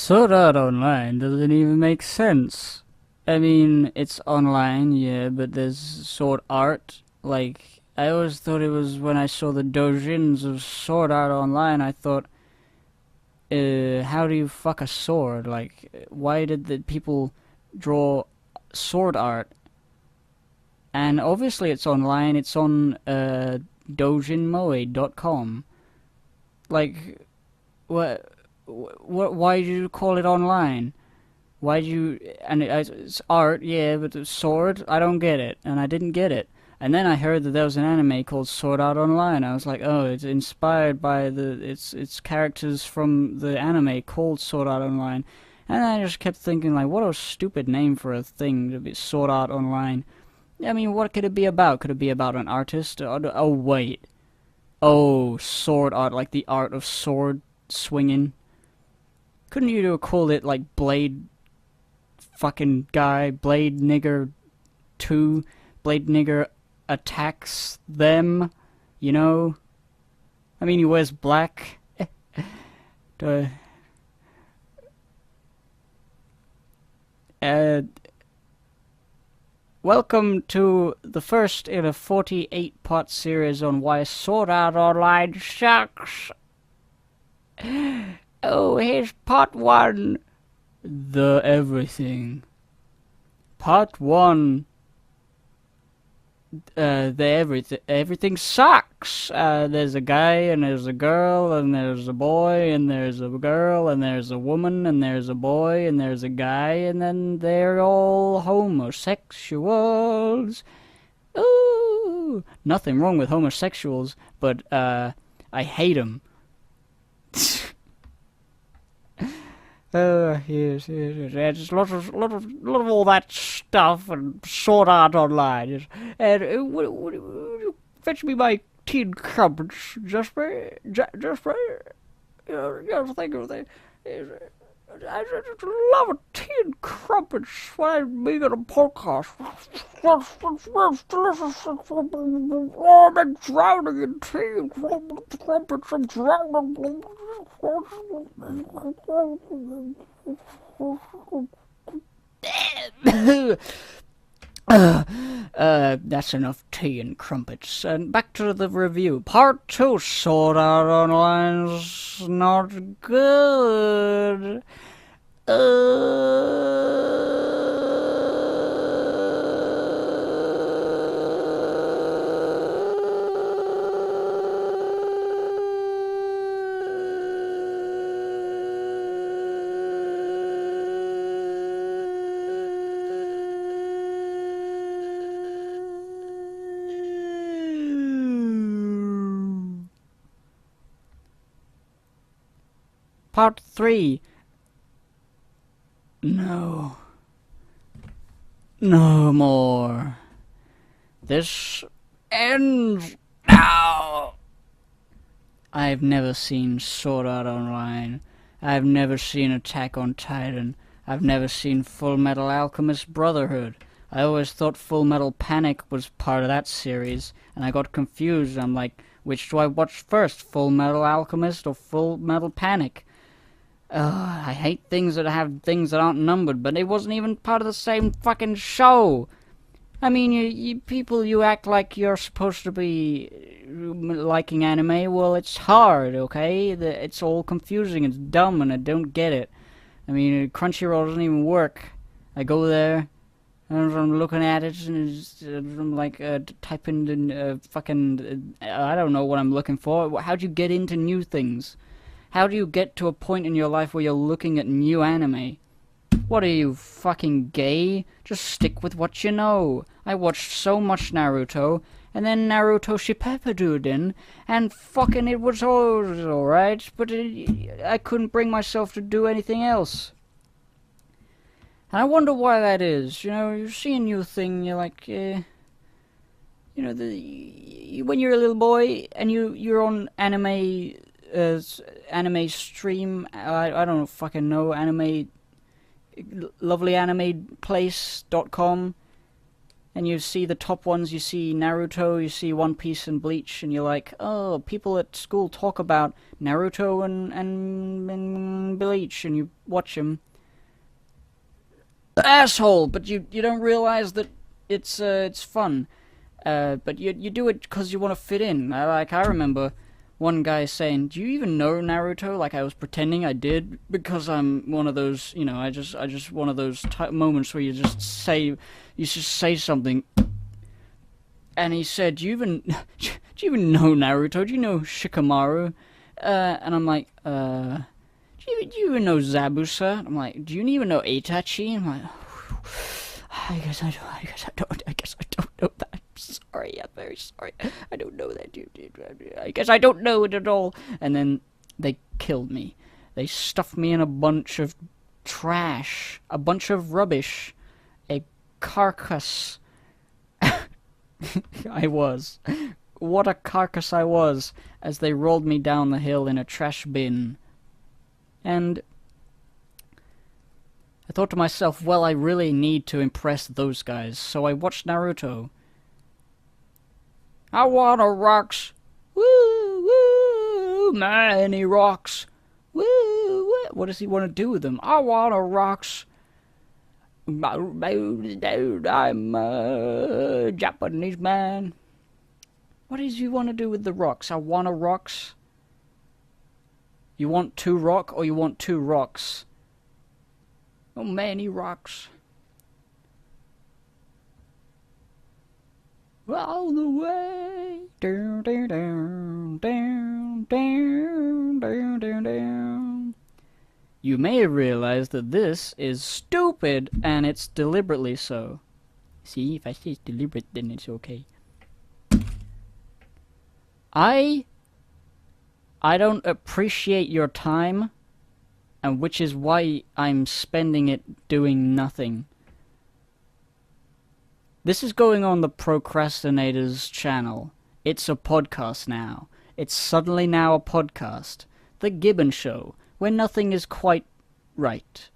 Sword Art Online doesn't even make sense. I mean, it's online, yeah, but there's sword art. Like, I always thought it was when I saw the doujins of Sword Art Online, I thought, how do you fuck a sword? Like, why did the people draw sword art? And obviously it's online, it's on, doujinmoe.com. Like, what, why do you call it online? Why do you... And it's art, yeah, but the sword? I don't get it. And I didn't get it. And then I heard that there was an anime called Sword Art Online. I was like, oh, it's inspired by it's characters from the anime called Sword Art Online. And I just kept thinking, like, what a stupid name for a thing to be Sword Art Online. I mean, what could it be about? Could it be about an artist? Oh, wait. Oh, sword art, like the art of sword swinging. Couldn't you call it, like, Blade fucking guy, Blade Nigger 2, Blade Nigger attacks them, you know? I mean, he wears black. Welcome to the first in a 48-part series on why Sword Art Online sucks. Oh, here's part 1. The everything. Part 1. Everything sucks. There's a guy, and there's a girl, and there's a boy, and there's a girl, and there's a woman, and there's a boy, and there's a guy, and then they're all homosexuals. Ooh! Nothing wrong with homosexuals, but, I hate them. Yes. Yeah, just lot of all that stuff and Sword Art Online. And would you fetch me my tin crumpets, Jasper? Jasper? Yes, thank you. I just love a tin crumpets when I'm being on a podcast. Delicious. Oh, I'm drowning in tea crumpets. I'm drowning. That's enough tea and crumpets. And back to the review. Part 2, Sword Art Online's not good. Part 3. No. No more. This ends now. I've never seen Sword Art Online. I've never seen Attack on Titan. I've never seen Full Metal Alchemist Brotherhood. I always thought Full Metal Panic was part of that series, and I got confused. I'm like, which do I watch first, Full Metal Alchemist or Full Metal Panic? I hate things that have things that aren't numbered, but it wasn't even part of the same fucking show. I mean, you people, you act like you're supposed to be liking anime. Well, it's hard, okay? It's all confusing, it's dumb, and I don't get it. I mean, Crunchyroll doesn't even work. I go there, and I'm looking at it, and I'm like, typing in fucking... I don't know what I'm looking for. How'd you get into new things? How do you get to a point in your life where you're looking at new anime? What are you, fucking gay? Just stick with what you know. I watched so much Naruto, and then Naruto Shippuden, and fucking it was alright, but I couldn't bring myself to do anything else. And I wonder why that is. You know, you see a new thing, you're like, you know, when you're a little boy, and you're on anime stream, I don't fucking know, lovelyanimeplace.com, and you see the top ones, you see Naruto, you see One Piece and Bleach, and you're like, oh, people at school talk about Naruto and Bleach, and you watch them. Asshole! But you don't realize that it's fun. But you do it because you want to fit in. I remember one guy saying, "Do you even know Naruto?" Like I was pretending I did because I'm one of those, you know, I just one of those moments where you just say something. And he said, "Do you even know Naruto? Do you know Shikamaru?" And I'm like, Do you even know Zabuza? I'm like, "Do you even know Itachi?" I'm like, I guess I don't know that. I'm sorry, I'm very sorry. I don't know that, dude. I guess I don't know it at all. And then they killed me. They stuffed me in a bunch of trash, a bunch of rubbish, a carcass. I was. What a carcass I was, as they rolled me down the hill in a trash bin. And I thought to myself, well, I really need to impress those guys, so I watched Naruto. I wanna rocks. Woo, woo, many rocks. Woo, woo. What does he want to do with them? I wanna rocks. I'm a Japanese man. What does he want to do with the rocks? I wanna rocks. You want 2 rock or you want 2 rocks? Oh, many rocks. All the way. Down, down, down, down, down, down, down, down. You may have realized that this is stupid, and it's deliberately so. See, if I say it's deliberate, then it's okay. I don't appreciate your time, and which is why I'm spending it doing nothing. This is going on the Procrastinator's channel. It's a podcast now. It's suddenly now a podcast. The Gibbon Show, where nothing is quite right.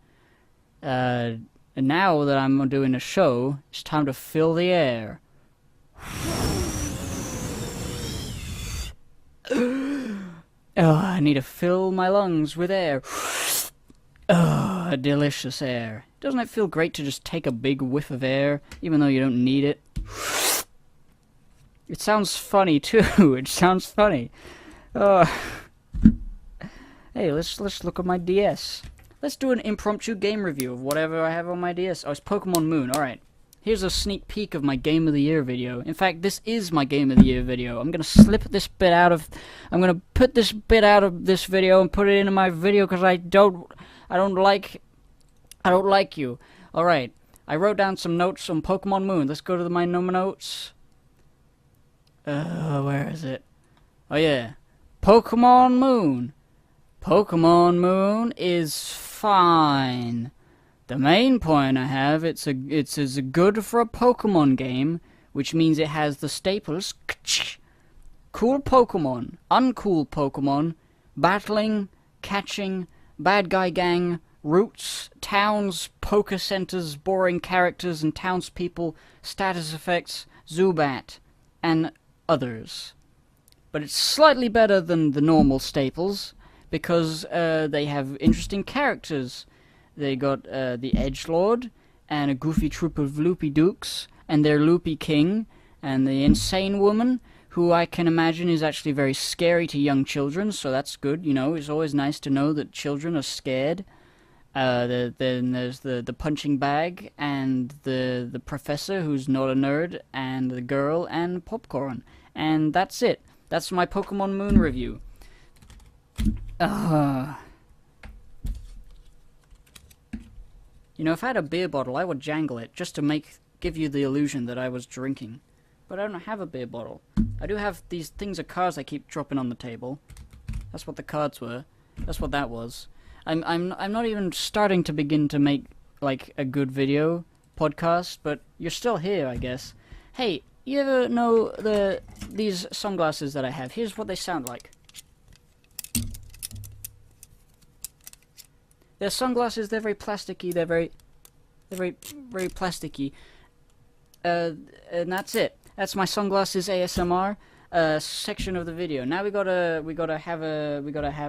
And now that I'm doing a show, it's time to fill the air. Oh, I need to fill my lungs with air. Oh, delicious air. Doesn't it feel great to just take a big whiff of air, even though you don't need it? It sounds funny, too. It sounds funny. Hey, let's look at my DS. Let's do an impromptu game review of whatever I have on my DS. Oh, it's Pokemon Moon. Alright. Here's a sneak peek of my Game of the Year video. In fact, this is my Game of the Year video. I'm gonna slip this bit out of... I'm gonna put this bit out of this video and put it into my video because I don't like you. Alright. I wrote down some notes on Pokemon Moon. Let's go to my notes. Where is it? Oh yeah. Pokemon Moon. Pokemon Moon is fine. The main point I have, it's as good for a Pokemon game, which means it has the staples. Cool Pokemon, uncool Pokemon, battling, catching, bad guy gang, routes, towns, poker centers, boring characters and townspeople, status effects, Zubat, and others. But it's slightly better than the normal staples, because they have interesting characters. They got the Edgelord, and a goofy troop of Loopy Dukes, and their Loopy King, and the Insane Woman, who I can imagine is actually very scary to young children, so that's good, you know. It's always nice to know that children are scared. Then there's the punching bag, and the professor, who's not a nerd, and the girl, and popcorn. And that's it. That's my Pokemon Moon review. You know, if I had a beer bottle, I would jangle it, just to give you the illusion that I was drinking. But I don't have a beer bottle. I do have these things of cards I keep dropping on the table. That's what the cards were. That's what that was. I'm not even starting to begin to make, like, a good video podcast, but you're still here, I guess. Hey, you ever know these sunglasses that I have? Here's what they sound like. They're sunglasses, they're very plasticky, they're very plasticky. And that's it. That's my sunglasses ASMR section of the video. Now we gotta have.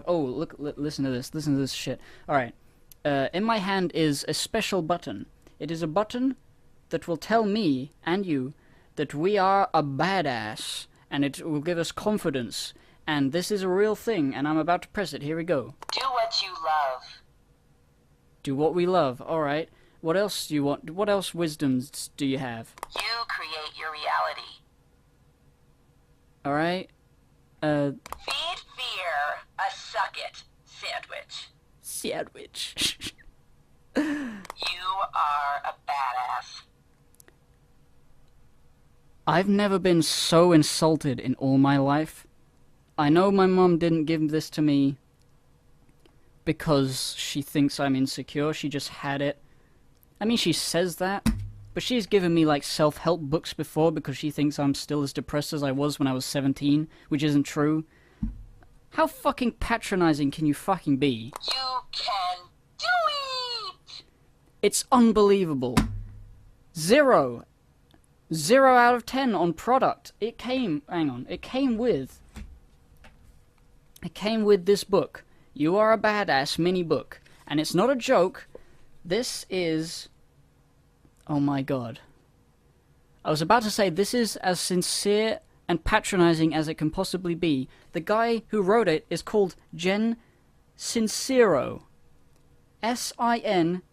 Oh, look! Listen to this. Listen to this shit. All right. In my hand is a special button. It is a button that will tell me and you that we are a badass, and it will give us confidence. And this is a real thing, and I'm about to press it. Here we go. Do what you love. Do what we love. All right. What else do you want? What else wisdoms do you have? You create your reality. All right. Feed fear a suck-it sandwich. Sandwich. You are a badass. I've never been so insulted in all my life. I know my mom didn't give this to me because she thinks I'm insecure. She just had it. I mean, she says that, but she's given me, like, self-help books before because she thinks I'm still as depressed as I was when I was 17, which isn't true. How fucking patronizing can you fucking be? You can do it! It's unbelievable. 0 out of 10 on product. It came with this book. You Are a Badass mini book. And it's not a joke. This is... Oh my god. I was about to say, this is as sincere and patronizing as it can possibly be. The guy who wrote it is called Jen Sincero. S-I-N-C-E-R-O.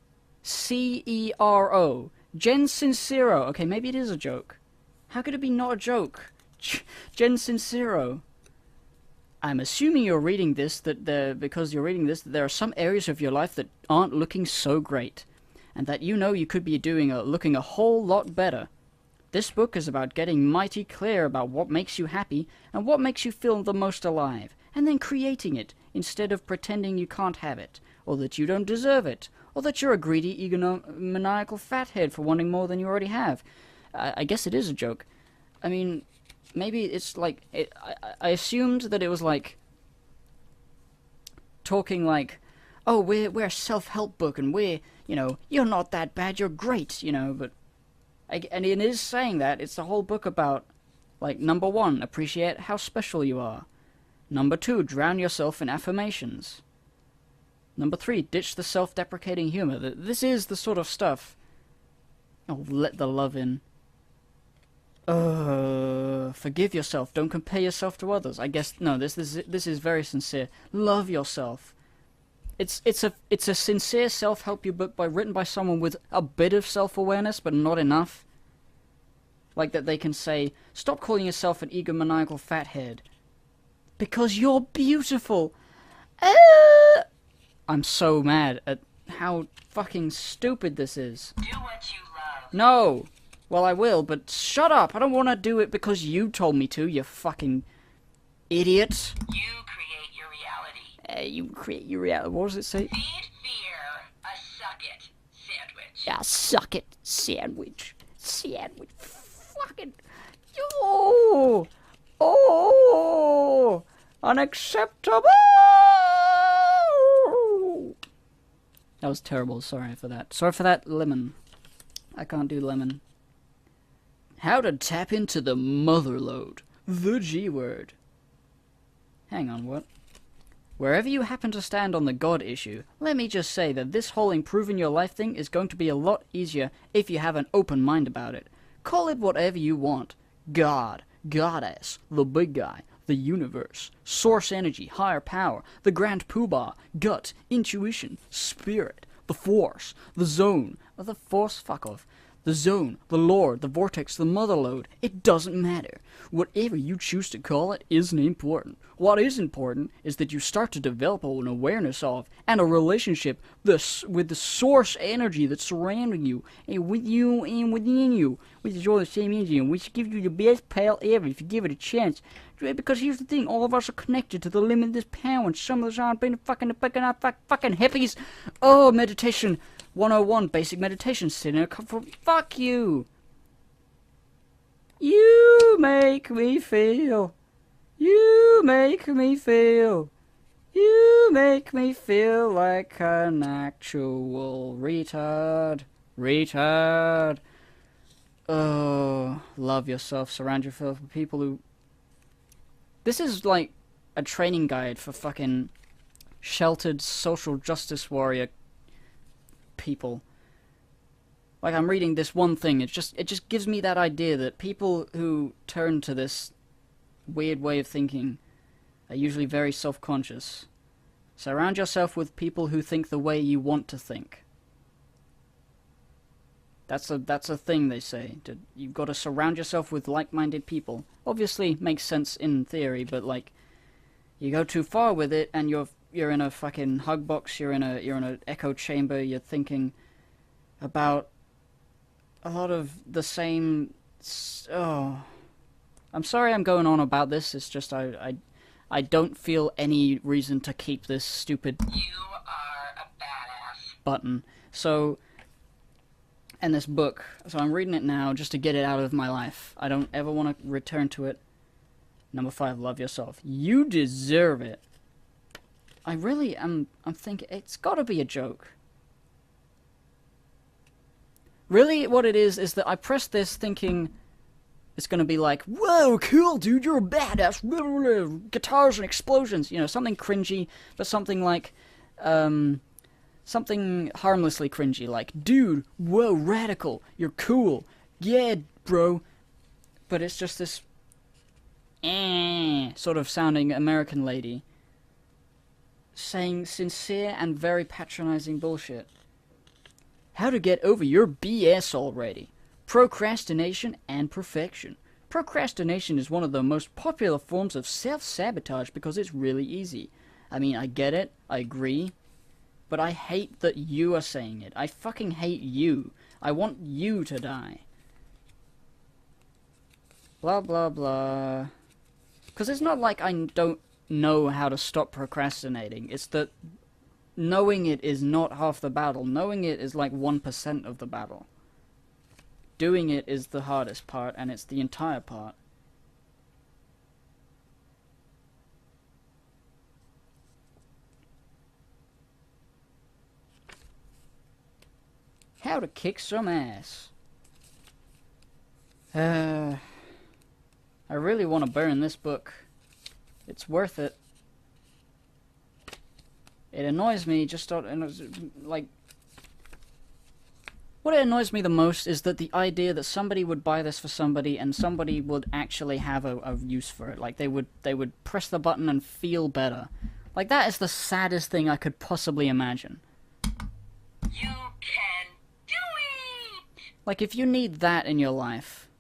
Jen Sincero. Okay, maybe it is a joke. How could it be not a joke? Jen Sincero. I'm assuming you're reading this, because you're reading this, that there are some areas of your life that aren't looking so great, and that you know you could be looking a whole lot better. This book is about getting mighty clear about what makes you happy, and what makes you feel the most alive, and then creating it, instead of pretending you can't have it, or that you don't deserve it, or that you're a greedy, egomaniacal fathead for wanting more than you already have. I guess it is a joke. I mean... Maybe it's like... I assumed that it was like... Talking like... Oh, we're a self-help book and we're... You know, you're not that bad, you're great, you know, but... And it is saying that. It's the whole book about... Like, number 1, appreciate how special you are. Number 2, drown yourself in affirmations. Number 3, ditch the self-deprecating humor. This is the sort of stuff... Oh, let the love in. Forgive yourself. Don't compare yourself to others. I guess no. This is very sincere. Love yourself. It's a sincere self-help you book written by someone with a bit of self-awareness, but not enough. Like that they can say, stop calling yourself an egomaniacal fathead, because you're beautiful. I'm so mad at how fucking stupid this is. Do what you love. No. Well, I will, but shut up! I don't want to do it because you told me to, you fucking idiot. You create your reality. You create your reality. What does it say? Feed fear a suck-it sandwich. Yeah, suck it sandwich. Sandwich. Fucking... Oh! Unacceptable! That was terrible. Sorry for that. Sorry for that lemon. I can't do lemon. How to tap into the mother lode. The G word. Hang on, what? Wherever you happen to stand on the God issue, let me just say that this whole improving your life thing is going to be a lot easier if you have an open mind about it. Call it whatever you want. God, Goddess, the big guy, the universe, source energy, higher power, the grand poobah, gut, intuition, spirit, the force, the zone, the force, fuck off. The zone, the Lord, the vortex, the mother lode, it doesn't matter. Whatever you choose to call it isn't important. What is important is that you start to develop an awareness of and a relationship with the source energy that's surrounding you and with you and within you, which is all the same energy, and which gives you the best pal ever if you give it a chance. Because here's the thing, all of us are connected to the limitless power, and some of us aren't being fucking hippies. Oh, meditation 101, basic meditation, sitting in a comfort. Fuck you. You make me feel. You make me feel. You make me feel like an actual retard. Retard. Oh, love yourself. Surround yourself with people who... This is like a training guide for fucking sheltered social justice warrior people. Like, I'm reading this one thing, it just gives me that idea that people who turn to this weird way of thinking are usually very self-conscious. Surround yourself with people who think the way you want to think. That's a thing they say. You've got to surround yourself with like-minded people. Obviously, makes sense in theory, but like, you go too far with it, and you're in a fucking hug box. You're in a echo chamber. You're thinking about a lot of the same. Oh, I'm sorry I'm going on about this. It's just I don't feel any reason to keep this stupid You are a badass. button. So. And this book, so I'm reading it now just to get it out of my life. I don't ever want to return to it. Number 5, love yourself. You deserve it. I really am. I'm thinking it's got to be a joke. Really, what it is that I pressed this thinking it's going to be like, whoa, cool, dude, you're a badass. Guitars and explosions, you know, something cringy, but something like, something harmlessly cringy, like, dude, whoa, radical, you're cool, yeah, bro. But it's just this sort of sounding American lady saying sincere and very patronizing bullshit. How to get over your BS already. Procrastination and perfection. Procrastination is one of the most popular forms of self-sabotage because it's really easy. I mean, I get it, I agree. But I hate that you are saying it. I fucking hate you. I want you to die. Blah, blah, blah. Because it's not like I don't know how to stop procrastinating. It's that knowing it is not half the battle. Knowing it is like 1% of the battle. Doing it is the hardest part, and it's the entire part. How to kick some ass. I really want to burn this book. It's worth it. It annoys me just like... What it annoys me the most is that the idea that somebody would buy this for somebody and somebody would actually have a use for it. Like, they would press the button and feel better. Like, that is the saddest thing I could possibly imagine. You can do it! Like, if you need that in your life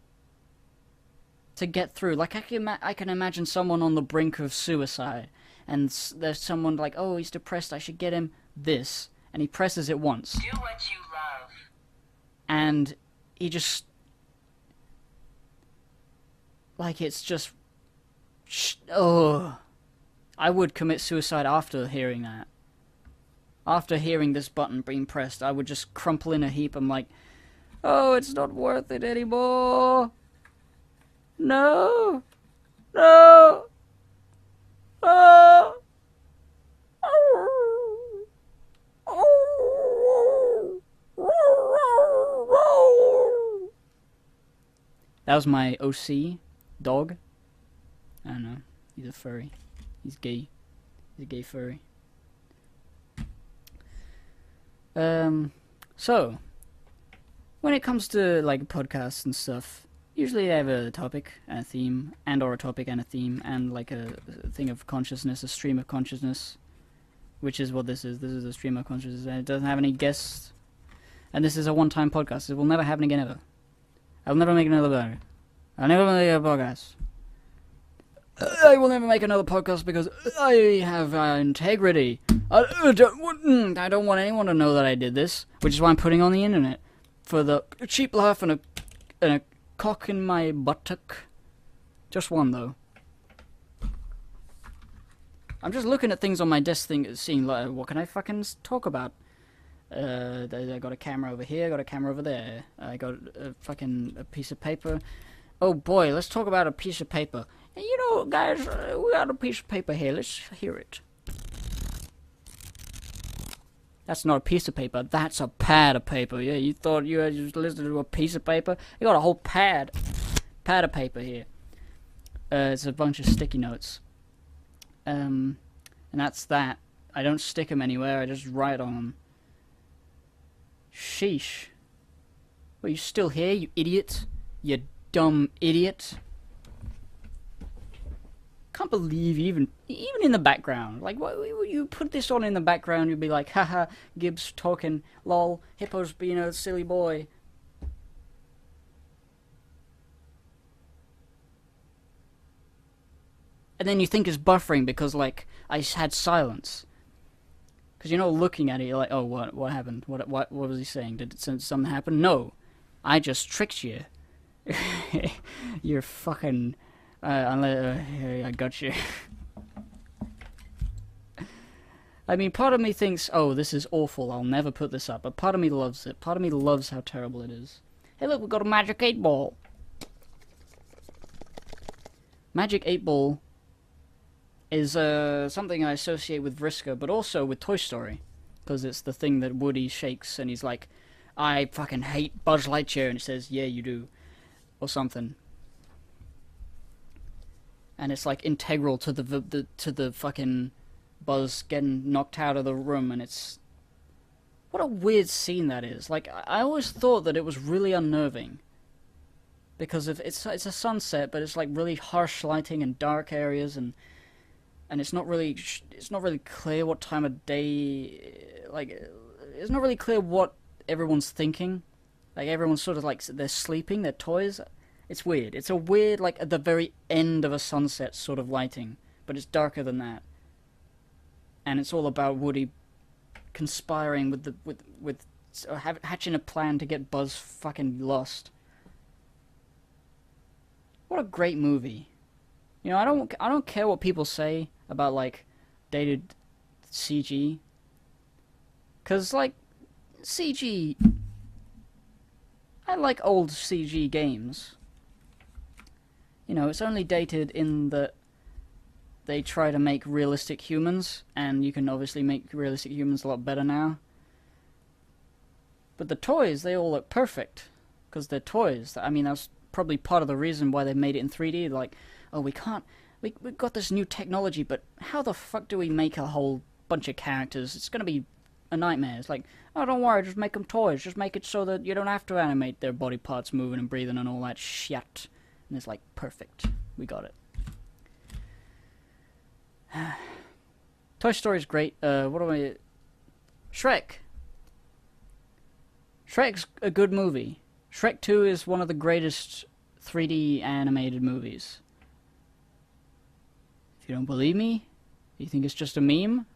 to get through, like, I can imagine someone on the brink of suicide, and there's someone like, oh, he's depressed, I should get him this, and he presses it once. Do what you love. And he just... Like, it's just... Oh. I would commit suicide after hearing that. After hearing this button being pressed, I would just crumple in a heap. I'm like, oh, it's not worth it anymore. No. No. Oh. That was my OC dog. I don't know. He's a furry. He's gay. He's a gay furry. So, when it comes to, like, podcasts and stuff, usually I have a topic and a theme, and/or a topic and a theme, and, like, a thing of consciousness, a stream of consciousness, which is what this is. This is a stream of consciousness, and it doesn't have any guests, and this is a one-time podcast. It will never happen again, ever. I'll never make another video. I'll never make a podcast. I will never make another podcast because I have integrity. I don't want anyone to know that I did this, which is why I'm putting on the internet. For the cheap laugh and a cock in my buttock. Just one, though. I'm just looking at things on my desk, seeing, like, what can I fucking talk about? I got a camera over here, I got a camera over there. I got a piece of paper. Oh boy, let's talk about a piece of paper. And you know, guys, we got a piece of paper here. Let's hear it. That's not a piece of paper. That's a pad of paper. Yeah, you thought you had just listened to a piece of paper? You got a whole pad of paper here. It's a bunch of sticky notes. And that's that. I don't stick them anywhere. I just write on them. Sheesh. Well, you still here, you idiot? You dumb idiot. Can't believe even in the background. Like, what you put this on in the background, you'd be like, haha, Gibbs talking, lol, Hippo's being a silly boy. And then you think it's buffering because, like, I had silence. Because you're not looking at it, you're like, oh, what happened? What was he saying? Did something happen? No. I just tricked you. You're fucking... I got you. I mean, part of me thinks, oh, this is awful, I'll never put this up. But part of me loves it. Part of me loves how terrible it is. Hey, look, we've got a Magic 8 Ball. Magic 8 Ball is something I associate with Vriska, but also with Toy Story. Because it's the thing that Woody shakes, and he's like, I fucking hate Buzz Lightyear, and he says, yeah, you do. Or something. And it's like integral to the fucking Buzz getting knocked out of the room, and it's... What a weird scene that is. Like, I always thought that it was really unnerving. Because of it's a sunset, but it's like really harsh lighting and dark areas, and it's not really clear what time of day, like, it's not really clear what everyone's thinking. Like, everyone's sort of like, they're sleeping, they're toys. It's weird. It's a weird, like, at the very end of a sunset sort of lighting, but it's darker than that. And it's all about Woody conspiring with hatching a plan to get Buzz fucking lost. What a great movie. You know, I don't care what people say about, like, dated CG. 'Cause, like, CG... I like old CG games. You know, it's only dated in that they try to make realistic humans, and you can obviously make realistic humans a lot better now. But the toys, they all look perfect, because they're toys. I mean, that's probably part of the reason why they made it in 3D. Like, oh, we've got this new technology, but how the fuck do we make a whole bunch of characters? It's gonna be a nightmare. It's like, oh, don't worry, just make them toys. Just make it so that you don't have to animate their body parts moving and breathing and all that shit. And it's like, perfect. We got it. Toy Story's great. Shrek. Shrek's a good movie. Shrek 2 is one of the greatest 3D animated movies. If you don't believe me, you think it's just a meme?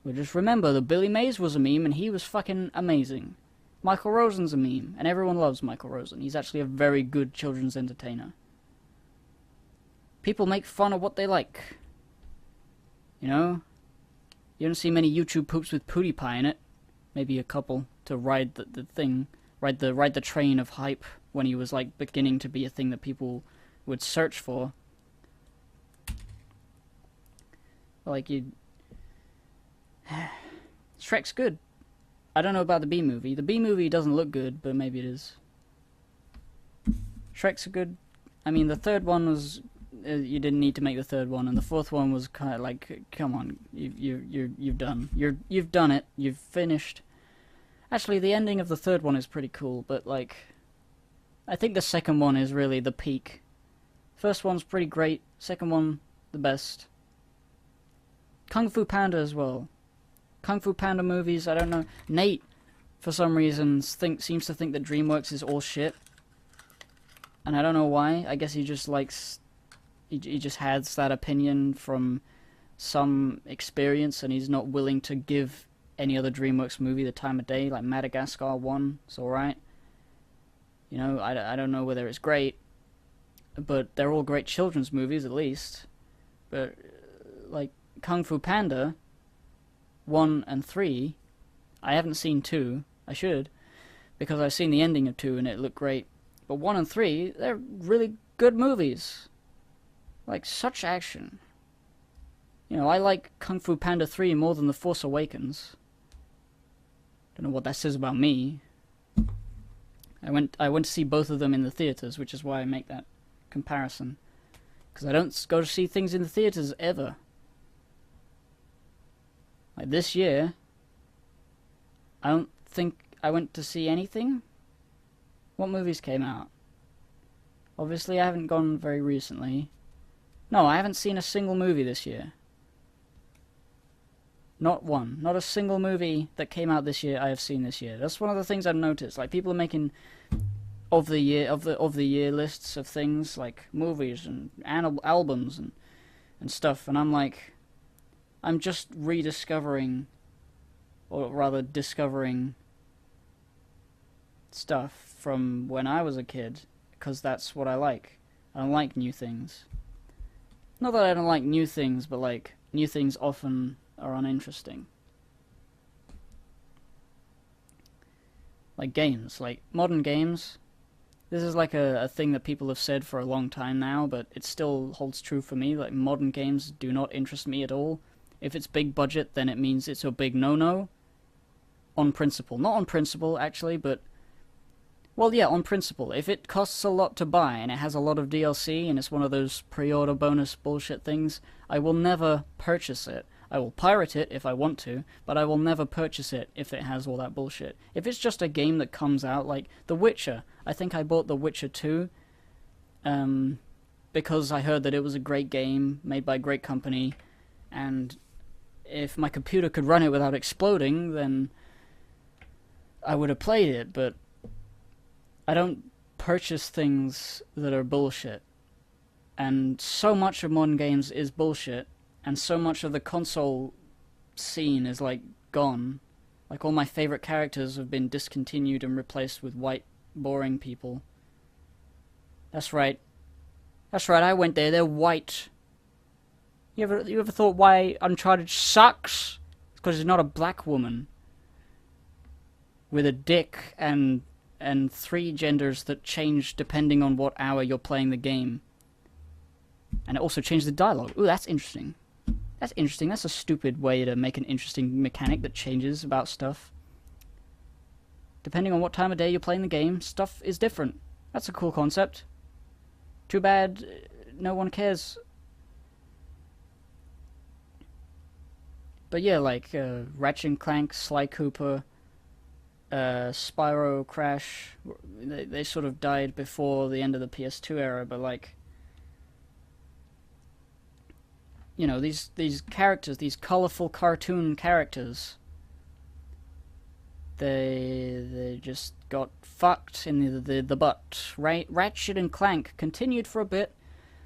Well, just remember that Billy Mays was a meme and he was fucking amazing. Michael Rosen's a meme, and everyone loves Michael Rosen. He's actually a very good children's entertainer. People make fun of what they like. You know? You don't see many YouTube poops with PewDiePie in it. Maybe a couple to ride the thing. Ride the train of hype when he was, like, beginning to be a thing that people would search for. Like, Shrek's good. I don't know about the B-movie. The B-movie doesn't look good, but maybe it is. Shrek's a good... I mean, the third one was... you didn't need to make the third one, and the fourth one was kind of like, come on, you've done. You've done it. You've finished. Actually, the ending of the third one is pretty cool, but, like... I think the second one is really the peak. First one's pretty great. Second one, the best. Kung Fu Panda as well. Kung Fu Panda movies, I don't know. Nate, for some reason, seems to think that DreamWorks is all shit. And I don't know why. I guess he just likes... He just has that opinion from some experience, and he's not willing to give any other DreamWorks movie the time of day. Like Madagascar 1, it's alright. You know, I don't know whether it's great, but they're all great children's movies, at least. But, like, Kung Fu Panda... 1 and 3, I haven't seen 2, I should, because I've seen the ending of 2 and it looked great, but 1 and 3, they're really good movies, like, such action. You know, I like Kung Fu Panda 3 more than The Force Awakens, Don't know what that says about me. I went to see both of them in the theaters, which is why I make that comparison. Because I don't go to see things in the theaters ever. Like this year, I don't think I went to see anything. What movies came out? Obviously, I haven't gone very recently. No, I haven't seen a single movie this year. Not one. Not a single movie that came out this year I have seen this year. That's one of the things I've noticed. Like, people are making of the year lists of things, like movies and albums and stuff, and I'm like, I'm just rediscovering, or rather discovering stuff from when I was a kid, because that's what I like. I don't like new things. Not that I don't like new things, but like, new things often are uninteresting. Like games, like modern games. This is like a thing that people have said for a long time now, but it still holds true for me. Like, modern games do not interest me at all. If it's big budget, then it means it's a big no-no. On principle. Not on principle, actually, but... Well, yeah, on principle. If it costs a lot to buy, and it has a lot of DLC, and it's one of those pre-order bonus bullshit things, I will never purchase it. I will pirate it if I want to, but I will never purchase it if it has all that bullshit. If it's just a game that comes out, like The Witcher, I think I bought The Witcher 2, because I heard that it was a great game, made by a great company, and if my computer could run it without exploding, then I would have played it, but I don't purchase things that are bullshit. And so much of modern games is bullshit, and so much of the console scene is, like, gone. Like, all my favorite characters have been discontinued and replaced with white, boring people. That's right. That's right, I went there, they're white. You ever thought why Uncharted sucks? It's because it's not a black woman. With a dick and 3 genders that change depending on what hour you're playing the game. And it also changed the dialogue. Ooh, that's interesting. That's interesting. That's a stupid way to make an interesting mechanic that changes about stuff. Depending on what time of day you're playing the game, stuff is different. That's a cool concept. Too bad no one cares. But yeah, like Ratchet & Clank, Sly Cooper, Spyro, Crash, they sort of died before the end of the PS2 era, but like... You know, these characters, these colorful cartoon characters, they just got fucked in the butt. Right? Ratchet & Clank continued for a bit,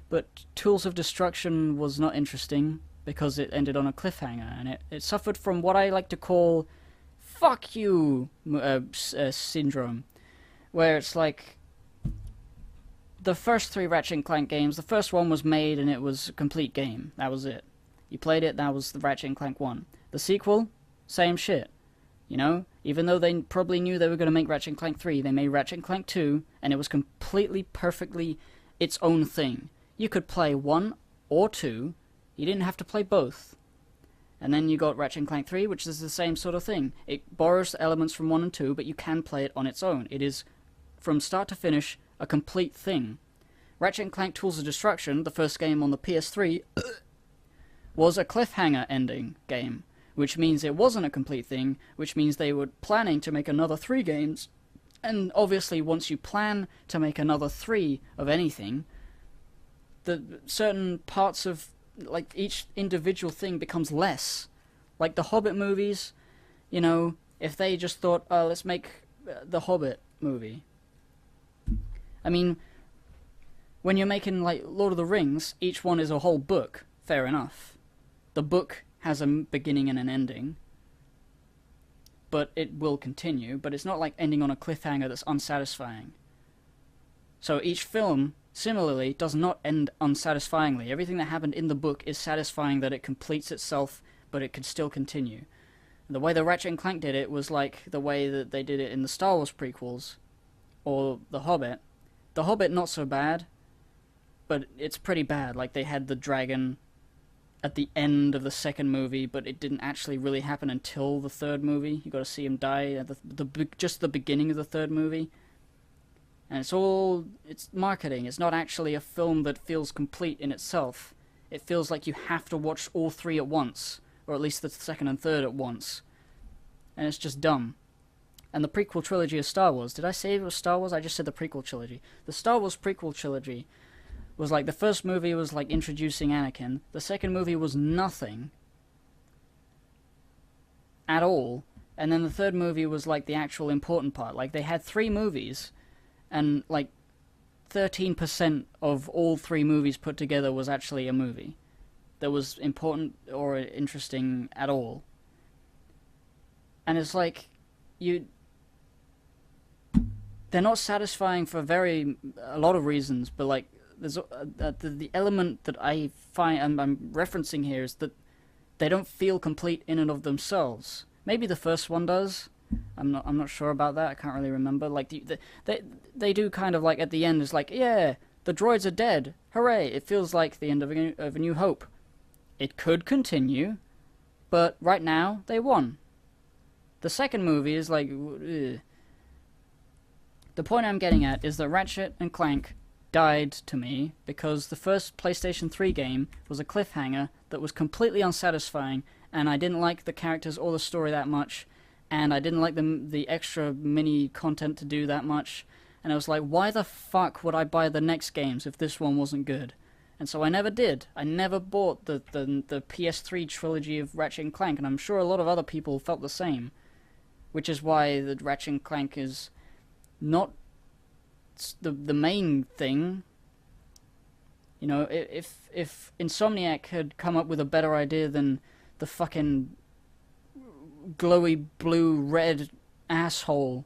but Tools of Destruction was not interesting because it ended on a cliffhanger, and it suffered from what I like to call fuck you syndrome, where it's like, the first 3 Ratchet & Clank games, the first one was made and it was a complete game. That was it. You played it, that was the Ratchet & Clank 1. The sequel, same shit. You know? Even though they probably knew they were going to make Ratchet & Clank 3, they made Ratchet & Clank 2, and it was completely, perfectly its own thing. You could play 1 or 2, you didn't have to play both. And then you got Ratchet & Clank 3, which is the same sort of thing. It borrows elements from 1 and 2, but you can play it on its own. It is, from start to finish, a complete thing. Ratchet & Clank Tools of Destruction, the first game on the PS3, was a cliffhanger ending game, which means it wasn't a complete thing, which means they were planning to make another 3 games, and obviously once you plan to make another 3 of anything, the certain parts of, like, each individual thing becomes less. Like the Hobbit movies, you know, if they just thought, oh, let's make the Hobbit movie. I mean, when you're making, like, Lord of the Rings, each one is a whole book. Fair enough. The book has a beginning and an ending. But it will continue. But it's not like ending on a cliffhanger that's unsatisfying. So each film, similarly, does not end unsatisfyingly. Everything that happened in the book is satisfying that it completes itself, but it could still continue. The way the Ratchet & Clank did it was like the way that they did it in the Star Wars prequels. Or The Hobbit. The Hobbit, not so bad, but it's pretty bad. Like, they had the dragon, at the end of the second movie, but it didn't actually really happen until the third movie. You got to see him die at just the beginning of the third movie. And it's marketing. It's not actually a film that feels complete in itself. It feels like you have to watch all three at once, or at least the second and third at once. And it's just dumb. And the prequel trilogy of Star Wars, did I say it was Star Wars? I just said the prequel trilogy. The Star Wars prequel trilogy was like, the first movie was like introducing Anakin, the second movie was nothing at all, and then the third movie was like the actual important part. Like, they had 3 movies, and like 13% of all 3 movies put together was actually a movie that was important or interesting at all. And it's like, they're not satisfying for a lot of reasons, but like, there's the element that I find I'm referencing here is that they don't feel complete in and of themselves. Maybe the first one does. I'm not sure about that. I can't really remember. Like, they do kind of like at the end. It's like, yeah, the droids are dead. Hooray! It feels like the end of a New Hope. It could continue, but right now they won. The second movie is like, ugh. The point I'm getting at is that Ratchet and Clank died to me because the first PlayStation 3 game was a cliffhanger that was completely unsatisfying, and I didn't like the characters or the story that much, and I didn't like the extra mini content to do that much, and I was like, why the fuck would I buy the next games if this one wasn't good? And so I never did. I never bought the PS3 trilogy of Ratchet and Clank, and I'm sure a lot of other people felt the same, which is why the Ratchet and Clank is not the main thing. You know, if Insomniac had come up with a better idea than the fucking glowy blue red asshole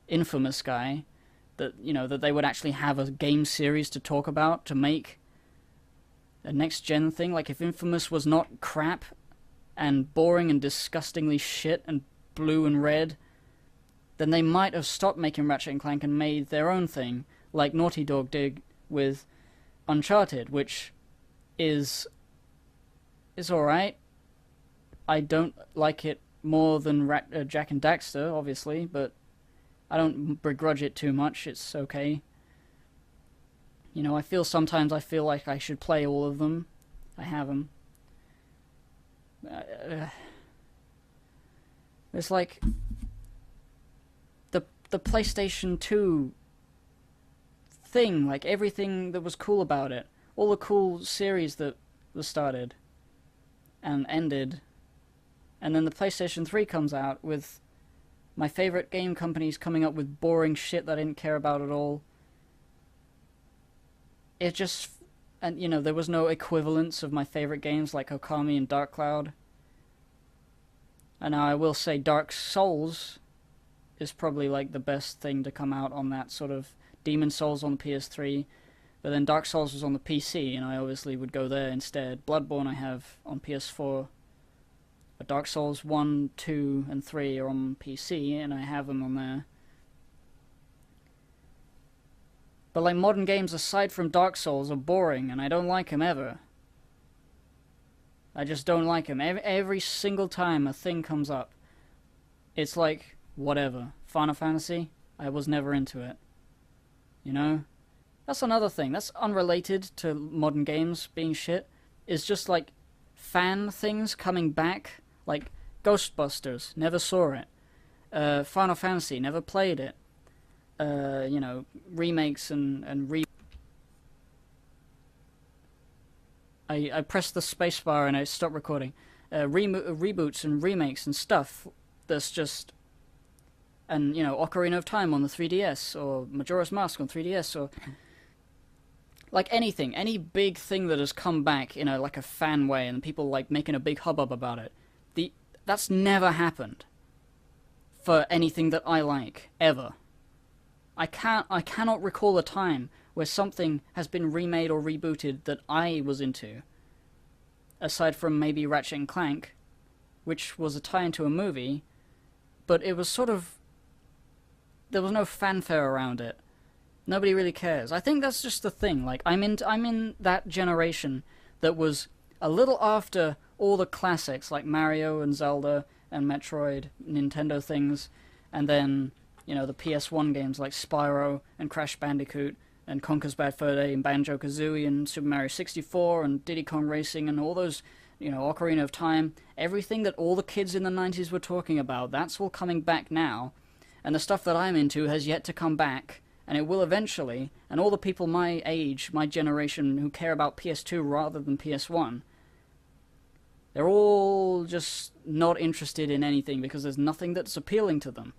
Infamous guy, that, you know, that they would actually have a game series to talk about, to make a next gen thing. Like, if Infamous was not crap and boring and disgustingly shit and blue and red, then they might have stopped making Ratchet and Clank and made their own thing, like Naughty Dog did with Uncharted, which is alright. I don't like it more than Jak and Daxter, obviously, but I don't begrudge it too much. It's okay. You know, sometimes I feel like I should play all of them. I have them. It's like the PlayStation 2 thing, like everything that was cool about it, all the cool series that was started and ended, and then the PlayStation 3 comes out with my favorite game companies coming up with boring shit that I didn't care about at all. It just, and you know, there was no equivalence of my favorite games like Okami and Dark Cloud. And now I will say Dark Souls is probably like the best thing to come out on that sort of Demon Souls on the PS3, but then Dark Souls was on the PC, and I obviously would go there instead. Bloodborne I have on PS4, but Dark Souls 1, 2, and 3 are on PC, and I have them on there. But like, modern games aside from Dark Souls are boring, and I don't like them ever. I just don't like them. Every single time a thing comes up, it's like, whatever. Final Fantasy, I was never into it. You know? That's another thing. That's unrelated to modern games being shit. It's just like fan things coming back. Like Ghostbusters, never saw it. Final Fantasy, never played it. You know, remakes and I pressed the spacebar and I stopped recording. Reboots and remakes and stuff that's just... And, you know, Ocarina of Time on the 3DS, or Majora's Mask on 3DS, or... Like anything, any big thing that has come back in a, like, a fan way, and people, like, making a big hubbub about it. That's never happened for anything that I like, ever. I cannot recall a time where something has been remade or rebooted that I was into. Aside from maybe Ratchet and Clank, which was a tie into a movie, but it was sort of... There was no fanfare around it. Nobody really cares. I think that's just the thing. Like, I'm in that generation that was a little after all the classics like Mario and Zelda and Metroid, Nintendo things, and then, you know, the PS1 games like Spyro and Crash Bandicoot and Conker's Bad Fur Day and Banjo-Kazooie and Super Mario 64 and Diddy Kong Racing and all those, you know, Ocarina of Time, everything that all the kids in the 90s were talking about, that's all coming back now. And the stuff that I'm into has yet to come back, and it will eventually, and all the people my age, my generation, who care about PS2 rather than PS1, they're all just not interested in anything because there's nothing that's appealing to them.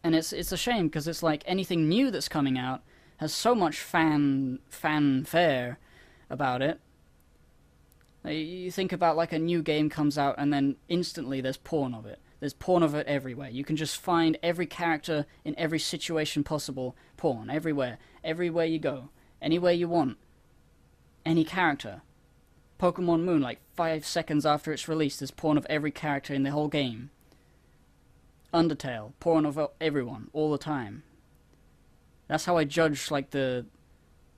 And it's a shame, because it's like anything new that's coming out has so much fanfare about it. You think about like a new game comes out and then instantly there's porn of it. There's porn of it everywhere. You can just find every character in every situation possible. Porn everywhere. Everywhere you go. Anywhere you want. Any character. Pokemon Moon, like 5 seconds after it's released, there's porn of every character in the whole game. Undertale, porn of everyone, all the time. That's how I judge like the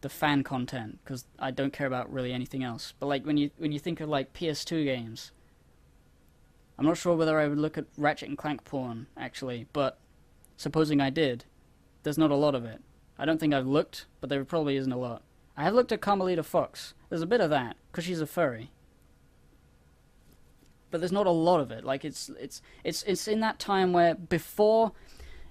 fan content, because I don't care about really anything else. But like when you think of like PS2 games, I'm not sure whether I would look at Ratchet and Clank porn actually, but supposing I did, there's not a lot of it. I don't think I've looked, but there probably isn't a lot. I have looked at Carmelita Fox. There's a bit of that because she's a furry. But there's not a lot of it. Like it's in that time where before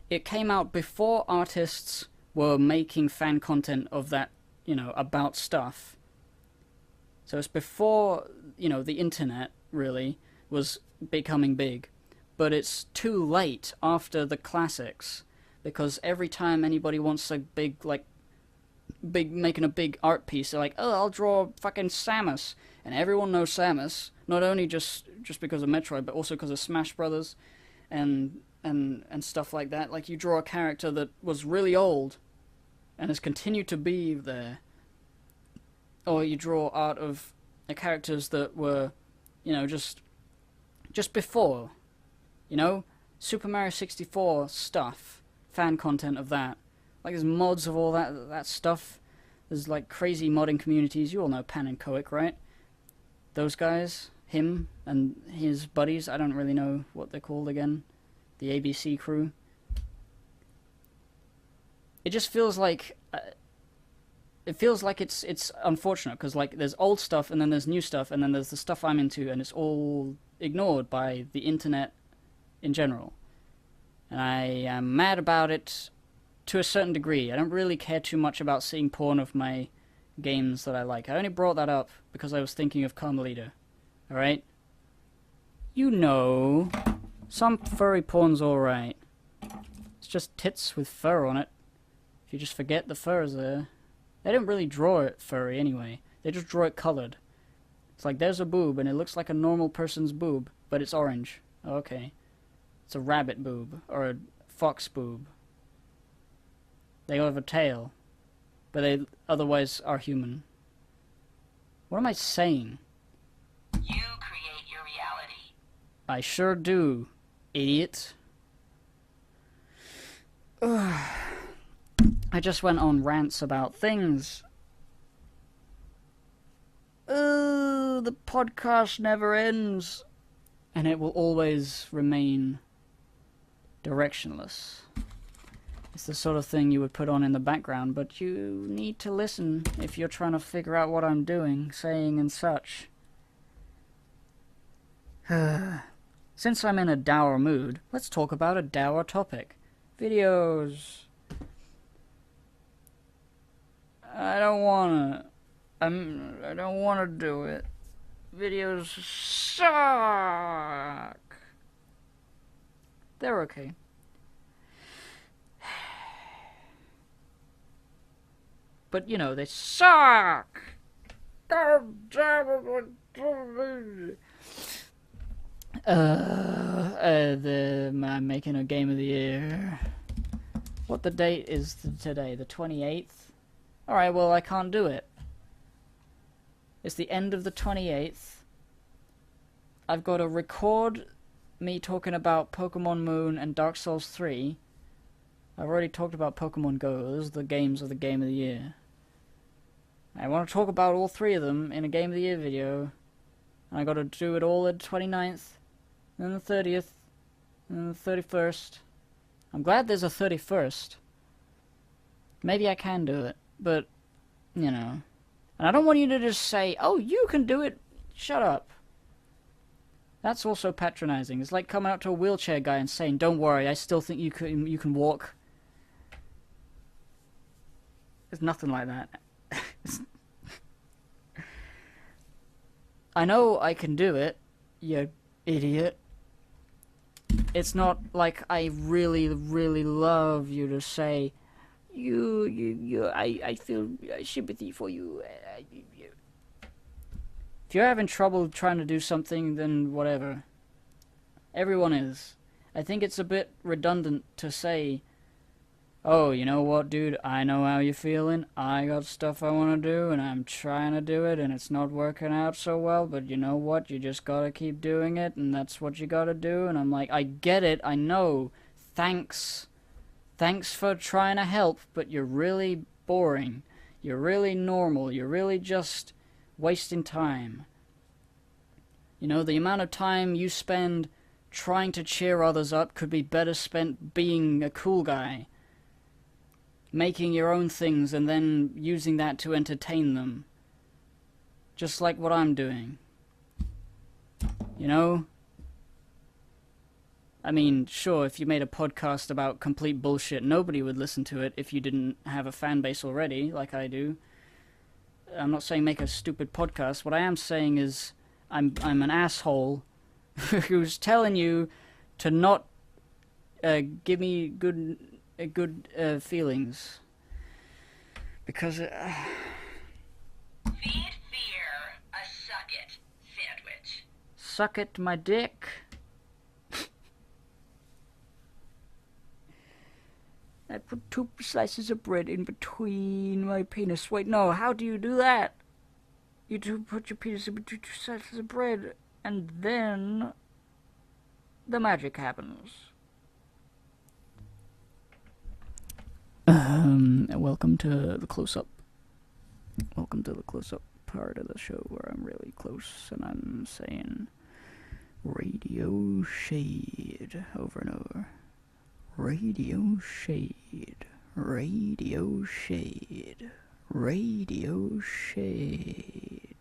it came out, before artists were making fan content of that, you know, about stuff. So it's before, you know, the internet really was becoming big. But it's too late after the classics, because every time anybody wants a making a big art piece, they're like, oh, I'll draw fucking Samus. And everyone knows Samus, not only just because of Metroid, but also because of Smash Brothers and stuff like that. Like, you draw a character that was really old and has continued to be there. Or you draw art of the characters that were, you know, just before. You know? Super Mario 64 stuff. Fan content of that. Like, there's mods of all that stuff. There's, like, crazy modding communities. You all know Pan and Koic, right? Those guys, him and his buddies, I don't really know what they're called again. The ABC crew. It just feels like... it's unfortunate, because, like, there's old stuff, and then there's new stuff, and then there's the stuff I'm into, and it's all ignored by the internet in general. And I am mad about it to a certain degree. I don't really care too much about seeing porn of my games that I like. I only brought that up because I was thinking of Carmelita. Alright? You know, some furry porn's alright. It's just tits with fur on it. If you just forget the fur is there. They didn't really draw it furry anyway. They just draw it colored. It's like, there's a boob, and it looks like a normal person's boob, but it's orange. Oh, okay. It's a rabbit boob, or a fox boob. They have a tail, but they otherwise are human. What am I saying? You create your reality. I sure do, idiot. Ugh. I just went on rants about things. The podcast never ends. And it will always remain directionless. It's the sort of thing you would put on in the background, but you need to listen if you're trying to figure out what I'm doing, saying, and such. Since I'm in a dour mood, let's talk about a dour topic. Videos. I don't wanna do it. Videos suck. They're okay. But, you know, they suck! God damn it! I'm making a game of the year. What the date is today? The 28th? Alright, well, I can't do it. It's the end of the 28th. I've got to record me talking about Pokemon Moon and Dark Souls 3. I've already talked about Pokemon Go. Those are the games of the Game of the Year. I want to talk about all 3 of them in a Game of the Year video. And I gotta do it all at 29th, then the 30th, and the 31st. I'm glad there's a 31st. Maybe I can do it, but, you know. And I don't want you to just say, oh, you can do it. Shut up. That's also patronizing. It's like coming up to a wheelchair guy and saying, don't worry, I still think you can walk. It's nothing like that. I know I can do it, you idiot. It's not like I really, really love you to say, I feel sympathy for you. If you're having trouble trying to do something, then whatever. Everyone is. I think it's a bit redundant to say, oh, you know what, dude, I know how you're feeling. I got stuff I want to do, and I'm trying to do it, and it's not working out so well, but you know what, you just gotta keep doing it, and that's what you gotta do. And I'm like, I get it, I know. Thanks for trying to help, but you're really boring. You're really normal. You're really just wasting time. You know, the amount of time you spend trying to cheer others up could be better spent being a cool guy. Making your own things and then using that to entertain them. Just like what I'm doing. You know? I mean, sure, if you made a podcast about complete bullshit, nobody would listen to it if you didn't have a fan base already, like I do. I'm not saying make a stupid podcast. What I am saying is I'm an asshole who's telling you to not give me good feelings. Because Feed fear a suck it sandwich. Suck it, my dick. I put 2 slices of bread in between my penis. Wait, no, how do you do that? You do put your penis in between 2 slices of bread, and then the magic happens. Welcome to the close-up. Welcome to the close-up part of the show where I'm really close and I'm saying Radio Shade over and over. Radio Shade, Radio Shade, Radio Shade,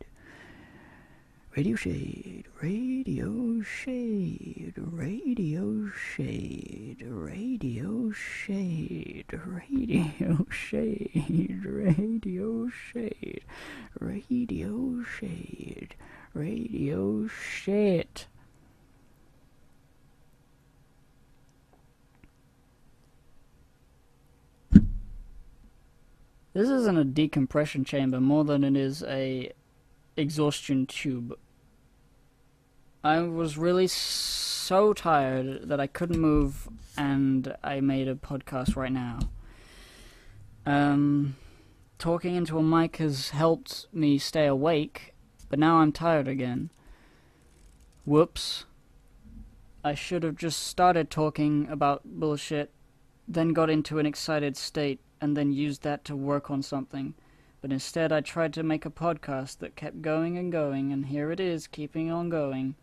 Radio Shade, Radio Shade, Radio Shade, Radio Shade, Radio Shade, Radio Shade, Radio Shade, Radio Shit. This isn't a decompression chamber more than it is a exhaustion tube. I was really so tired that I couldn't move, and I made a podcast right now. Talking into a mic has helped me stay awake, but now I'm tired again. Whoops. I should have just started talking about bullshit, then got into an excited state, and then used that to work on something. But instead I tried to make a podcast that kept going, and here it is, keeping on going.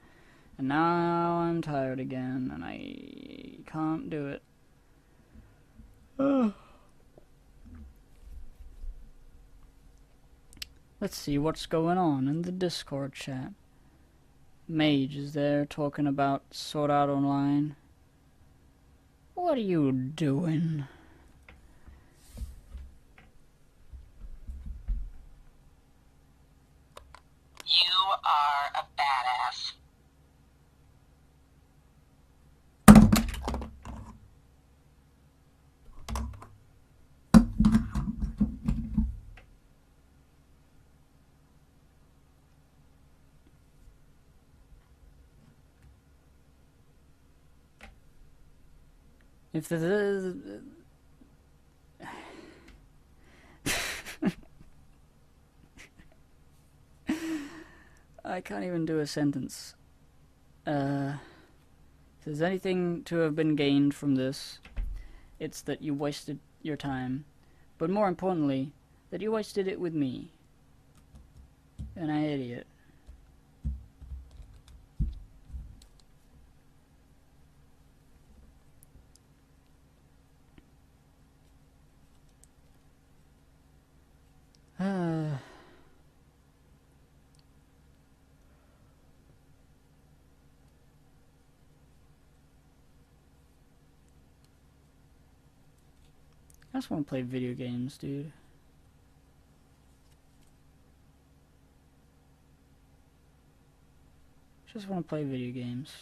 And now I'm tired again, and I can't do it. Let's see what's going on in the Discord chat. Mage is there talking about Sword Art Online. What are you doing? You are a badass. If the I can't even do a sentence. If there's anything to have been gained from this, it's that you wasted your time. But more importantly, that you wasted it with me. An idiot. I just want to play video games, dude. Just want to play video games.